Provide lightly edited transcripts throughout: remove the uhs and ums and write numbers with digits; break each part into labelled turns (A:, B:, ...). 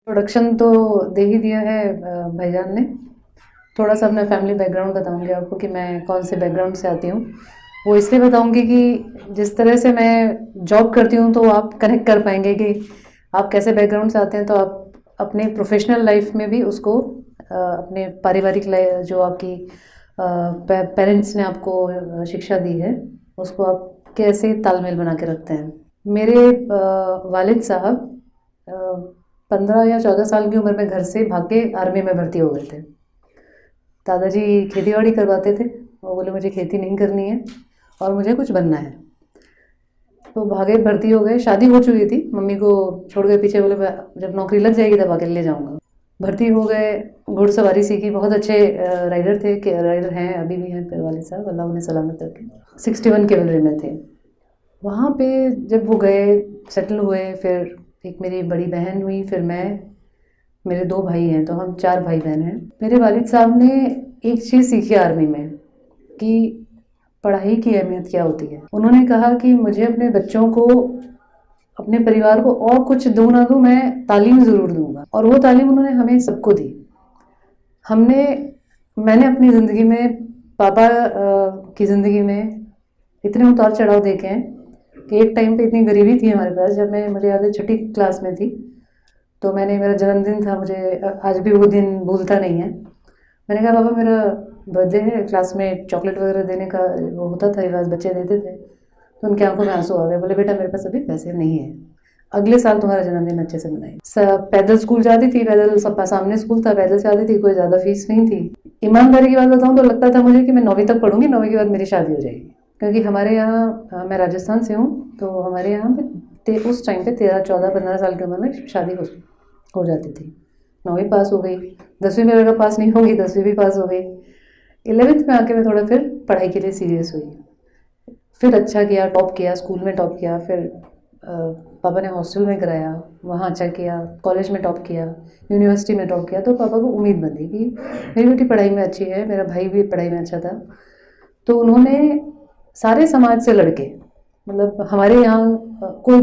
A: Production तो दे ही दिया है भाईजान ने। थोड़ा सा अपना फैमिली बैकग्राउंड बताऊंगी आपको कि मैं कौन से बैकग्राउंड से आती हूँ। वो इसलिए बताऊंगी कि जिस तरह से मैं जॉब करती हूँ तो आप कनेक्ट कर पाएंगे कि आप कैसे बैकग्राउंड से आते हैं, तो आप अपने प्रोफेशनल लाइफ में भी उसको अपने पारिवारिक लाइफ जो आपकी पेरेंट्स ने आपको शिक्षा दी है उसको आप कैसे तालमेल बना के रखते हैं। मेरे वालिद साहब 15 या 14 साल की उम्र में घर से भाग के आर्मी में भर्ती हो गए थे। दादाजी खेती बाड़ी करवाते थे। वो बोले मुझे खेती नहीं करनी है और मुझे कुछ बनना है, तो भागे भर्ती हो गए। शादी हो चुकी थी, मम्मी को छोड़ गए पीछे, बोले जब नौकरी लग जाएगी तब आके ले जाऊंगा। भर्ती हो गए, घुड़सवारी सीखी, बहुत अच्छे राइडर थे, कि राइडर हैं अभी भी हैं वाले साहब, अल्लाह उन्हें सलामत रखे। 61 कैवलरी में थे। वहाँ पे जब वो गए, सेटल हुए, फिर एक मेरी बड़ी बहन हुई, फिर मैं, मेरे 2 भाई हैं, तो हम 4 भाई बहन हैं। मेरे वालिद साहब ने एक चीज़ सीखी आर्मी में कि पढ़ाई की अहमियत क्या होती है। उन्होंने कहा कि मुझे अपने बच्चों को, अपने परिवार को और कुछ दूँ ना दूँ, मैं तालीम ज़रूर दूँगा। और वो तालीम उन्होंने हमें सबको दी। मैंने अपनी ज़िंदगी में पापा की ज़िंदगी में इतने उतार चढ़ाव देखे हैं कि एक टाइम पे इतनी गरीबी थी हमारे पास। जब मुझे याद है 6ठी क्लास में थी, तो मेरा जन्मदिन था, मुझे आज भी वो दिन भूलता नहीं है। मैंने कहा पापा मेरा बर्थडे है, क्लास में चॉकलेट वगैरह देने का वो होता था रिवाज, बच्चे देते थे। तो उनकी आंखों में आंसू आ गए। बोले बेटा मेरे पास अभी पैसे नहीं है, अगले साल तुम्हारा जन्मदिन अच्छे से मनाएंगे। पैदल स्कूल जाती थी, पैदल सब सामने स्कूल था, पैदल से आती थी, कोई ज़्यादा फीस नहीं थी। ईमानदारी की बात बताऊँ तो लगता था मुझे कि मैं 9वीं तक पढ़ूंगी, 9वीं के बाद मेरी शादी हो जाएगी। क्योंकि हमारे यहाँ, मैं राजस्थान से हूँ, तो हमारे यहाँ पे उस टाइम पे 13, 14, 15 साल की उम्र में शादी हो जाती थी। 9वीं पास हो गई, 10वीं में अगर पास नहीं होगी 10वीं भी पास हो गई। 11th में आके मैं थोड़ा फिर पढ़ाई के लिए सीरियस हुई। फिर अच्छा किया, टॉप किया, स्कूल में टॉप किया। फिर पापा ने हॉस्टल में कराया, वहाँ अच्छा किया। कॉलेज में टॉप किया, यूनिवर्सिटी में टॉप किया। तो पापा को उम्मीद बंधी कि मेरी बेटी पढ़ाई में अच्छी है, मेरा भाई भी पढ़ाई में अच्छा था। तो उन्होंने सारे समाज से लड़के, मतलब हमारे यहाँ कोई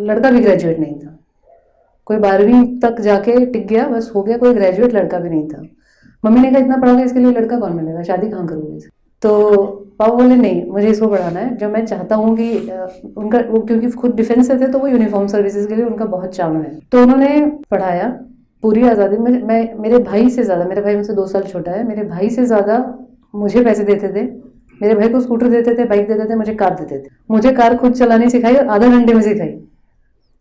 A: लड़का भी ग्रेजुएट नहीं था, कोई 12वीं तक जाके टिक गया, बस हो गया, कोई ग्रेजुएट लड़का भी नहीं था। मम्मी ने कहा इतना पढ़ोगे इसके लिए लड़का कौन मिलेगा, शादी कहाँ करोगे। तो पापा बोले नहीं मुझे इसको पढ़ाना है, जो मैं चाहता हूँ कि उनका वो क्योंकि खुद डिफेंस से थे, तो वो यूनिफॉर्म सर्विसेज के लिए उनका बहुत चाव है। तो उन्होंने पढ़ाया पूरी आज़ादी में। मैं मेरे भाई से ज़्यादा, मेरा भाई मुझसे 2 साल छोटा है, मेरे भाई से ज़्यादा मुझे पैसे देते थे। मेरे भाई को स्कूटर देते थे, बाइक देते थे, मुझे कार देते थे। मुझे कार खुद चलानी सिखाई और आधा घंटे में सिखाई।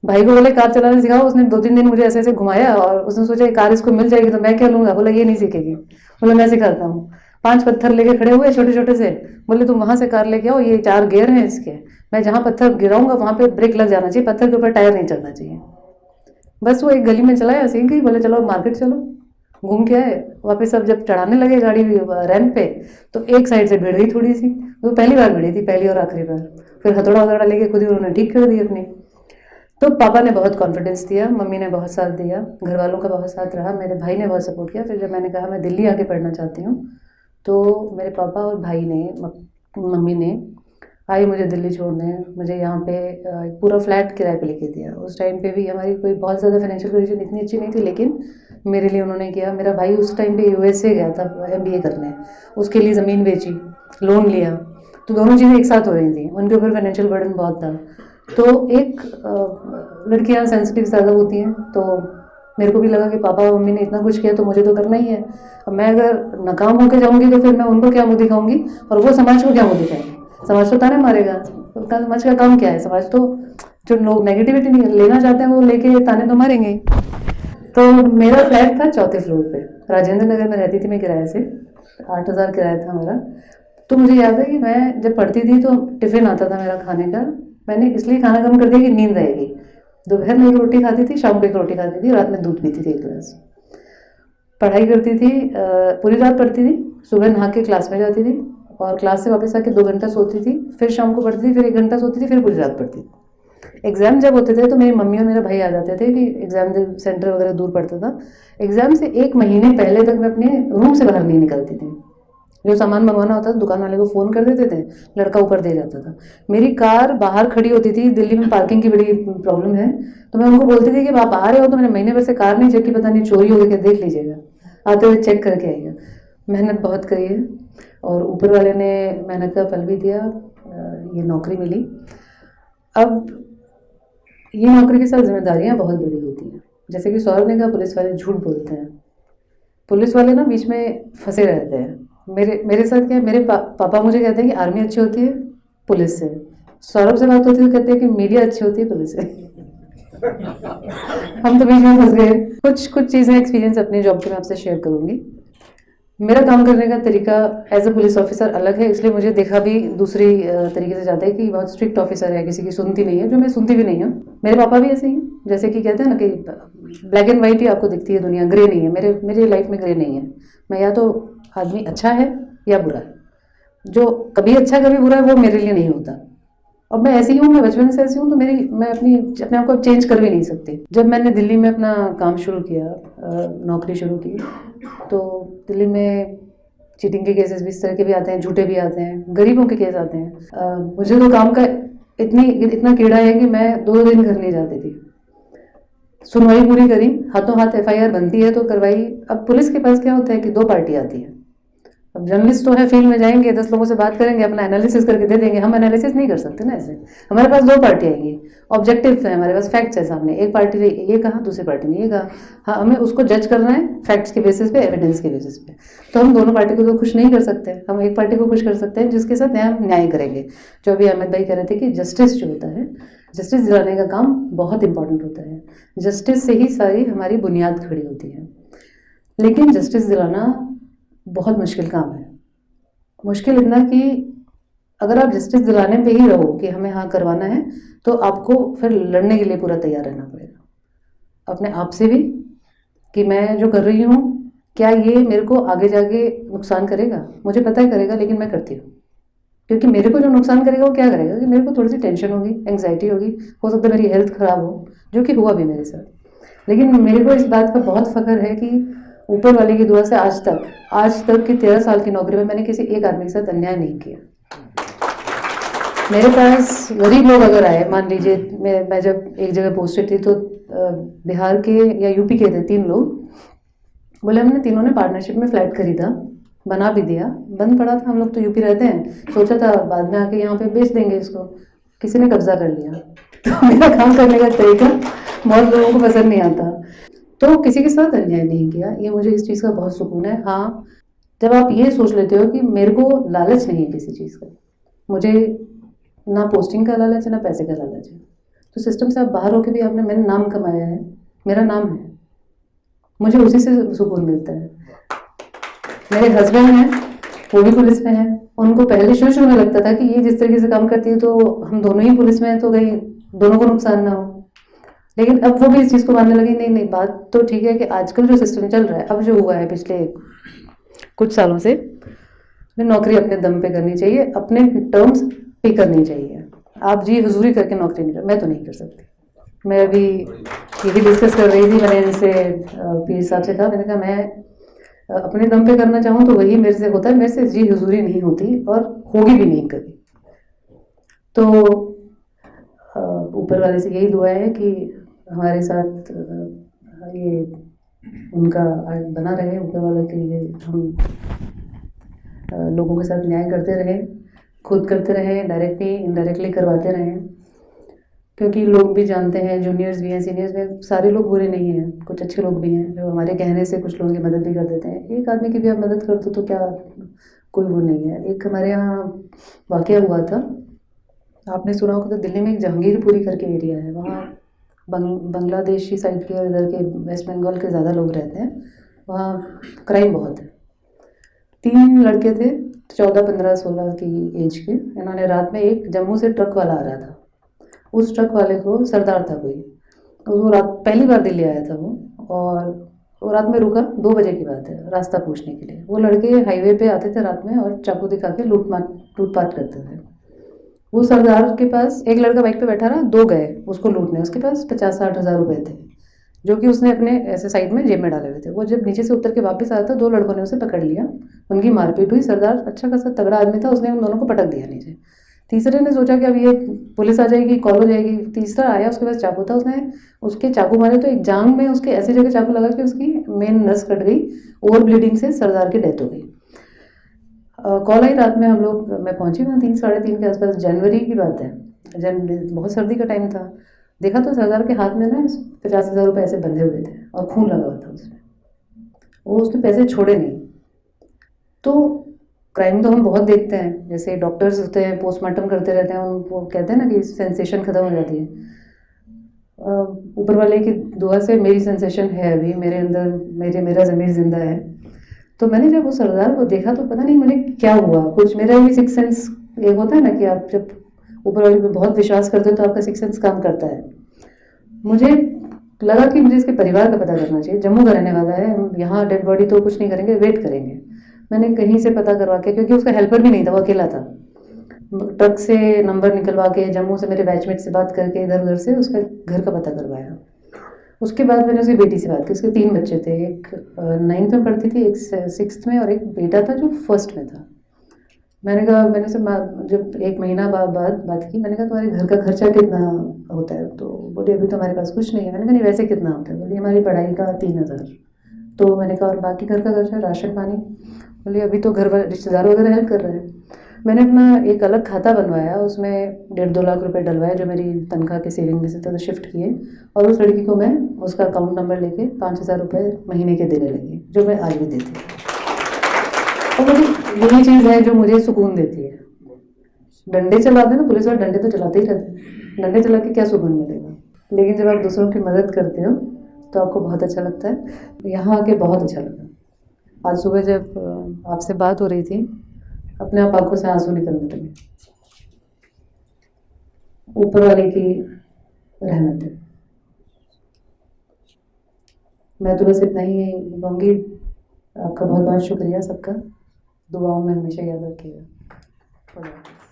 A: भाई को बोले कार चलाना सिखाओ, उसने 2-3 दिन मुझे ऐसे ऐसे घुमाया और उसने सोचा कार इसको मिल जाएगी तो मैं क्या लूँगा। बोला ये नहीं सीखेगी। बोला मैं सिखाता हूँ। 5 पत्थर लेके खड़े हुए छोटे छोटे से, बोले तुम वहाँ से कार लेके आओ, ये 4 गियर हैं इसके, मैं जहाँ पत्थर गिराऊंगा वहाँ पे ब्रेक लग जाना चाहिए, पत्थर के ऊपर टायर नहीं चलना चाहिए। बस वो एक गली में चलाया, सीख गई। बोले चलो मार्केट चलो, घूम के आए। वापस अब जब चढ़ाने लगे गाड़ी रैंप पे, तो एक साइड से भिड़ गई थोड़ी सी। वो पहली बार भिड़ी थी, पहली और आखिरी बार। फिर हथौड़ा वथौड़ा लेके खुद ही उन्होंने ठीक कर दी अपनी। तो पापा ने बहुत कॉन्फिडेंस दिया, मम्मी ने बहुत साथ दिया, घर वालों का बहुत साथ रहा, मेरे भाई ने बहुत सपोर्ट किया। फिर जब मैंने कहा मैं दिल्ली आके पढ़ना चाहती हूँ, तो मेरे पापा और भाई ने, मम्मी ने आई मुझे दिल्ली छोड़ने। मुझे यहाँ पे पूरा फ्लैट किराए पे लेके दिया। उस टाइम पे भी हमारी कोई बहुत ज़्यादा फाइनेंशियल कंडीशन इतनी अच्छी नहीं थी, लेकिन मेरे लिए उन्होंने किया। मेरा भाई उस टाइम पे यूएसए गया था एमबीए करने, उसके लिए ज़मीन बेची, लोन लिया। तो दोनों चीज़ें एक साथ हो रही थी, उनके ऊपर फाइनेंशियल बर्डन बहुत था। तो एक लड़कियाँ सेंसिटिव ज़्यादा होती हैं, तो मेरे को भी लगा कि पापा मम्मी ने इतना कुछ किया तो मुझे तो करना ही है। अब मैं अगर नाकाम होकर जाऊँगी तो फिर मैं उनको क्या मुँह दिखाऊंगी और वो समाज को क्या मुँह दिखाएंगे। समाज तो ताने मारेगा, तो समाज का काम क्या है। समाज तो जो लोग नेगेटिविटी नहीं लेना चाहते हैं वो लेके ताने तो मारेंगे। तो मेरा फ्लैट था 4थे फ्लोर पे, राजेंद्र नगर में रहती थी मैं किराए से। 8,000 किराया था मेरा। तो मुझे याद है कि मैं जब पढ़ती थी तो टिफ़िन आता था मेरा खाने का। मैंने इसलिए खाना कम कर दिया कि नींद आएगी। दोपहर में 1 रोटी खाती थी, शाम को 1 रोटी खाती थी, रात में दूध पीती थी 1 गिलास। पढ़ाई करती थी, पूरी रात पढ़ती थी, सुबह नहा के क्लास में जाती थी और क्लास से वापस आके 2 घंटा सोती थी, फिर शाम को पढ़ती थी, फिर 1 घंटा सोती थी, फिर पूरी रात पढ़ती थी। एग्ज़ाम जब होते थे तो मेरी मम्मी और मेरा भाई आ जाते थे कि एग्ज़ाम सेंटर वगैरह दूर पड़ता था। एग्ज़ाम से 1 महीने पहले तक मैं अपने रूम से बाहर नहीं निकलती थी। जो सामान मंगवाना होता था दुकान वाले को फ़ोन कर देते थे, लड़का ऊपर दे जाता था। मेरी कार बाहर खड़ी होती थी, दिल्ली में पार्किंग की बड़ी प्रॉब्लम है, तो मैं उनको बोलती थी कि आप आ रहे हो तो मैंने महीने भर से कार नहीं चेक की, पता नहीं चोरी हो गई क्या, देख लीजिएगा, आते हुए चेक करके आइएगा। मेहनत बहुत करी है और ऊपर वाले ने मेहनत का फल भी दिया, ये नौकरी मिली। अब ये नौकरी के साथ जिम्मेदारियाँ बहुत बड़ी होती हैं। जैसे कि सौरभ ने कहा पुलिस वाले झूठ बोलते हैं, पुलिस वाले ना बीच में फंसे रहते हैं। मेरे साथ क्या है, मेरे पापा मुझे कहते हैं कि आर्मी अच्छी होती है पुलिस से, सौरभ से बात होती है तो कहते हैं कि मीडिया अच्छी होती है पुलिस से। हम तो बीच में फंस गए। कुछ चीज़ें एक्सपीरियंस अपने जॉब के मैं आपसे शेयर करूँगी। मेरा काम करने का तरीका एज अ पुलिस ऑफिसर अलग है, इसलिए मुझे देखा भी दूसरी तरीके से जाता है कि बहुत स्ट्रिक्ट ऑफिसर है, किसी की सुनती नहीं है, जो मैं सुनती भी नहीं हूँ। मेरे पापा भी ऐसे ही हैं, जैसे कि कहते हैं ना कि ब्लैक एंड वाइट ही आपको दिखती है दुनिया, ग्रे नहीं है। मेरी लाइफ में ग्रे नहीं है। मैं या तो आदमी अच्छा है या बुरा है, जो कभी अच्छा कभी बुरा है वो मेरे लिए नहीं होता। अब मैं ऐसी ही हूँ, मैं बचपन से ऐसी हूँ, तो मैं अपने आप को चेंज कर भी नहीं सकती। जब मैंने दिल्ली में अपना काम शुरू किया, नौकरी शुरू की, तो दिल्ली में चीटिंग के केसेस भी इस तरह के भी आते हैं, झूठे भी आते हैं, गरीबों के केस आते हैं। मुझे तो काम का इतना कीड़ा है कि मैं 2 दिन घर नहीं जाती थी। सुनवाई पूरी करी, हाथों हाथ एफआईआर बनती है तो करवाई। अब पुलिस के पास क्या होता है कि 2 पार्टी आती है। अब जर्नलिस्ट तो है, फील्ड में जाएंगे, 10 लोगों से बात करेंगे, अपना एनालिसिस करके दे देंगे। हम एनालिसिस नहीं कर सकते ना ऐसे। हमारे पास 2 पार्टी आएंगी, ऑब्जेक्टिव है, हमारे पास फैक्ट्स है सामने। एक पार्टी ने ये कहा, दूसरी पार्टी ने ये कहा। हाँ, हमें उसको जज करना है फैक्ट्स के बेसिस पे, एविडेंस के बेसिस पे। तो हम दोनों पार्टी को तो खुश नहीं कर सकते। हम एक पार्टी को खुश कर सकते हैं जिसके साथ न्याय करेंगे। जो अभी अहमद भाई कह रहे थे कि जस्टिस जो होता है, जस्टिस दिलाने का काम बहुत इंपॉर्टेंट होता है। जस्टिस से ही सारी हमारी बुनियाद खड़ी होती है। लेकिन जस्टिस दिलाना बहुत मुश्किल काम है। मुश्किल इतना कि अगर आप जस्टिस दिलाने पे ही रहो कि हमें हाँ करवाना है, तो आपको फिर लड़ने के लिए पूरा तैयार रहना पड़ेगा अपने आप से भी, कि मैं जो कर रही हूँ क्या ये मेरे को आगे जाके नुकसान करेगा। मुझे पता है करेगा, लेकिन मैं करती हूँ, क्योंकि मेरे को जो नुकसान करेगा वो क्या करेगा कि मेरे को थोड़ी सी टेंशन होगी, एंग्जाइटी होगी, हो सकता है मेरी हेल्थ ख़राब हो, जो कि हुआ भी मेरे साथ। लेकिन मेरे को इस बात का बहुत फ़ख्र है कि ऊपर वाले की दुआ से आज तक की 13 साल की नौकरी में मैंने किसी एक आदमी के साथ अन्याय नहीं किया। मेरे पास गरीब लोग अगर आए, मान लीजिए मैं जब एक जगह पोस्टेड थी तो बिहार के या यूपी के थे 3 लोग, बोले हमने तीनों ने पार्टनरशिप में फ्लैट खरीदा, बना भी दिया, बंद पड़ा था, हम लोग तो यूपी रहते हैं, सोचा था बाद में आके यहाँ पे बेच देंगे इसको, किसी ने कब्जा कर लिया। तो मेरा काम करने का तरीका बहुत लोगों को पसंद नहीं आता। तो किसी के साथ अन्याय नहीं किया, ये मुझे इस चीज़ का बहुत सुकून है। हाँ, जब आप ये सोच लेते हो कि मेरे को लालच नहीं है किसी चीज़ का, मुझे ना पोस्टिंग का लालच है ना पैसे का लालच है, तो सिस्टम से आप बाहर होकर भी मैंने नाम कमाया है, मेरा नाम है, मुझे उसी से सुकून मिलता है। मेरे हस्बैंड हैं, वो भी पुलिस में हैं। उनको पहले शुरू में लगता था कि ये जिस तरीके से काम करती है तो हम दोनों ही पुलिस में हैं, तो कहीं दोनों को नुकसान ना हो। लेकिन अब वो भी इस चीज़ को मानने लगे, नहीं नहीं, बात तो ठीक है कि आजकल जो सिस्टम चल रहा है, अब जो हुआ है पिछले कुछ सालों से, नौकरी अपने दम पे करनी चाहिए, अपने टर्म्स पे करनी चाहिए। आप जी हुजूरी करके नौकरी नहीं कर, मैं तो नहीं कर सकती। मैं अभी यही डिस्कस कर रही थी, मैंने इनसे पीर साहब से कहा, मैंने कहा मैं अपने दम पे करना चाहूँ तो वही मेरे से होता है, मेरे से जी हुजूरी नहीं होती और होगी भी नहीं कभी। तो ऊपर वाले से यही दुआ है कि हमारे साथ ये उनका बना रहे, ऊपर वाले के लिए हम लोगों के साथ न्याय करते रहें, खुद करते रहें, डायरेक्टली इनडायरेक्टली करवाते रहें, क्योंकि लोग भी जानते हैं, जूनियर्स भी हैं, सीनियर्स भी हैं, सारे लोग बुरे नहीं हैं, कुछ अच्छे लोग भी हैं जो हमारे कहने से कुछ लोगों की मदद भी कर देते हैं। एक आदमी की भी आप मदद कर दो तो क्या कोई वो नहीं है। एक हमारे यहाँ वाक़या हुआ था, आपने सुना होगा, तो दिल्ली में एक जहांगीरपुरी करके एरिया है, वहाँ बांग्लादेशी साइड के और इधर के वेस्ट बंगाल के ज़्यादा लोग रहते हैं, वहाँ क्राइम बहुत है। 3 लड़के थे, 14, 15, 16 की एज के। इन्होंने रात में, एक जम्मू से ट्रक वाला आ रहा था, उस ट्रक वाले को सरदार था कोई, वो रात पहली बार दिल्ली आया था वो, और वो रात में रुका, 2 बजे की बात है, रास्ता पूछने के लिए। वो लड़के हाईवे पे आते थे रात में और चाकू दिखा के लूटपाट करते थे। वो सरदार के पास एक लड़का बाइक पे बैठा रहा, 2 गए उसको लूटने, उसके पास 50-60 हज़ार रुपये थे, जो कि उसने अपने ऐसे साइड में जेब में डाले हुए थे। वो जब नीचे से उतर के वापस आया था, 2 लड़कों ने उसे पकड़ लिया, उनकी मारपीट हुई। सरदार अच्छा खासा तगड़ा आदमी था, उसने उन दोनों को पटक दिया नीचे। तीसरे ने सोचा कि अब ये पुलिस आ जाएगी, कॉल हो जाएगी। तीसरा आया, उसके पास चाकू था, उसने उसके चाकू मारे तो एक जांग में उसके ऐसी जगह चाकू लगा कि उसकी मेन नस कट गई। ओवर ब्लीडिंग से सरदार की डेथ हो गई। कॉल आई रात में, हम लोग, मैं पहुंची वहाँ 3 साढ़े 3 के आसपास, जनवरी की बात है। बहुत सर्दी का टाइम था। देखा तो सरदार के हाथ में ना 50,000 रुपये ऐसे बंधे हुए थे और खून लगा हुआ था उसमें। वो उसने पैसे छोड़े नहीं। तो क्राइम तो हम बहुत देखते हैं, जैसे डॉक्टर्स होते हैं पोस्टमार्टम करते रहते हैं, उनको कहते हैं ना कि सेंसेशन खत्म हो जाती है। ऊपर वाले की दुआ से मेरी सेंसेशन है अभी मेरे अंदर, मेरा ज़मीर जिंदा है। तो मैंने जब वो सरदार को देखा तो पता नहीं मुझे क्या हुआ, कुछ मेरा भी सिक्स सेंस, एक होता है ना कि आप जब ऊपर वाले पे बहुत विश्वास करते हो तो आपका सिक्स सेंस काम करता है। मुझे लगा कि मुझे इसके परिवार का पता करना चाहिए, जम्मू का रहने वाला है, हम यहाँ डेड बॉडी तो कुछ नहीं करेंगे, वेट करेंगे। मैंने कहीं से पता करवा के, क्योंकि उसका हेल्पर भी नहीं था, वो अकेला था, ट्रक से नंबर निकलवा के, जम्मू से मेरे बैचमेट से बात करके, इधर उधर से उसका घर का पता करवाया। उसके बाद मैंने उसकी बेटी से बात की। उसके 3 बच्चे थे, एक 9th में पढ़ती थी, एक 6th में, और एक बेटा था जो 1st में था। मैंने कहा, मैंने से जब 1 महीना बाद बात की, मैंने कहा तुम्हारे घर का खर्चा कितना होता है? तो बोली अभी तो हमारे पास कुछ नहीं है। मैंने कहा नहीं, वैसे कितना होता है? बोली हमारी पढ़ाई का 3,000। तो मैंने कहा और बाकी घर का खर्चा, राशन पानी? बोली अभी तो घर वाले रिश्तेदार वगैरह हेल्प कर रहे हैं। मैंने अपना एक अलग खाता बनवाया, उसमें 1.5-2 लाख रुपए डलवाए जो मेरी तनख्वाह के सेविंग में से थे, तो शिफ्ट किए। और उस लड़की को मैं उसका अकाउंट नंबर लेके 5,000 रुपये महीने के देने लगी, जो मैं आज भी देती हूँ। और मुझे यही चीज़ है जो मुझे सुकून देती है। डंडे चलाते ना पुलिस वाले, डंडे तो चलाते ही रहते हैं, डंडे चला के क्या सुकून मिलेगा? लेकिन जब आप दूसरों की मदद करते हो तो आपको बहुत अच्छा लगता है। यहाँ आके बहुत अच्छा लगा। आज सुबह जब आपसे बात हो रही थी, अपने आप आंखों से आंसू निकलने लगे। ऊपर वाले की रहमत है। मैं तो बस इतना ही कहूँगी, आपका बहुत बहुत शुक्रिया सबका। दुआओं में हमेशा याद रखिएगा। खुदा हाफिज़।